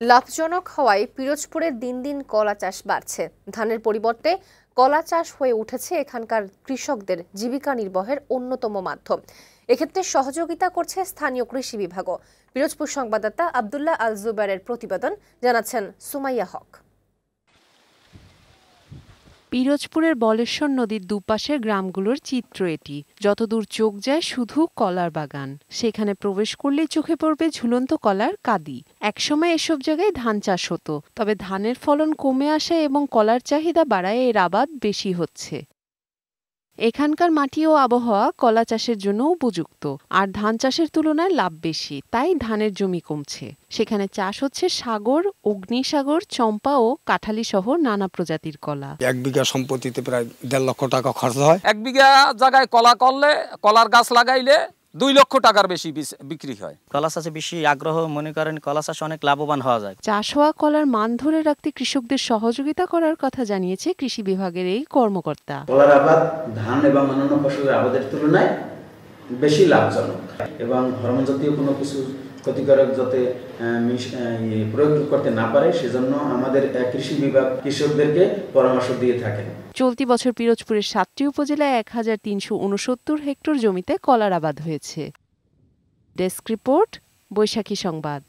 লাভজনক হওয়ায় পিরোজপুরে দিন দিন কলা চাষ বাড়ছে। ধানের পরিবর্তে কলা চাষ হয়ে উঠেছে এখানকার কৃষকদের জীবিকা নির্বাহের অন্যতম মাধ্যম। এক্ষেত্রে সহযোগিতা করছে স্থানীয় কৃষি বিভাগও। পিরোজপুর সংবাদদাতা আব্দুল্লাহ আল জুবারের প্রতিবেদন, জানাচ্ছেন সুমাইয়া হক। পিরোজপুরের বলেশ্বর নদীর দুপাশের গ্রামগুলোর চিত্র এটি। যতদূর চোখ যায় শুধু কলার বাগান। সেখানে প্রবেশ করলেই চোখে পড়বে ঝুলন্ত কলার কাঁদি। একসময় এসব জায়গায় ধান চাষ হতো, তবে ধানের ফলন কমে আসে এবং কলার চাহিদা বাড়ায় এর আবাদ বেশি হচ্ছে। এখানকার মাটি ও আবহাওয়া কলা চাষের জন্য উপযুক্ত, আর ধান চাষের তুলনায় লাভ বেশি, তাই ধানের জমি কমছে। সেখানে চাষ হচ্ছে সাগর, অগ্নিসাগর, চম্পা ও কাঠালি সহ নানা প্রজাতির কলা। 1 বিঘা সম্পত্তিতে প্রায় 1.5 লক্ষ টাকা খরচ হয়। 1 বিঘা জায়গায় কলা করলে, কলার গাছ লাগাইলে 2 লক্ষ টাকার বেশি বিক্রি হয়। কলা চাষে বেশি আগ্রহ, মনে করেন কলা চাষে অনেক লাভবান হওয়া যায়। চাষ হওয়া কলার মান ধরে রাখতে কৃষকদের সহযোগিতা করার কথা জানিয়েছে কৃষি বিভাগের এই কর্মকর্তা। কলার আবাদ ধান এবং অন্যান্য ফসলের আবাদের তুলনায় বেশি লাভজনক এবং হরমোন জাতীয় কোনো কিছু ক্ষতিকারক যাতে প্রয়োগ করতে না পারে, সেজন্য আমাদের কৃষি বিভাগ কৃষকদেরকে পরামর্শ দিয়ে থাকেন। চলতি বছর পিরোজপুরের 7টি উপজেলায় 1369 হেক্টর জমিতে কলার আবাদ হয়েছে। ডেস্ক রিপোর্ট, বৈশাখী সংবাদ।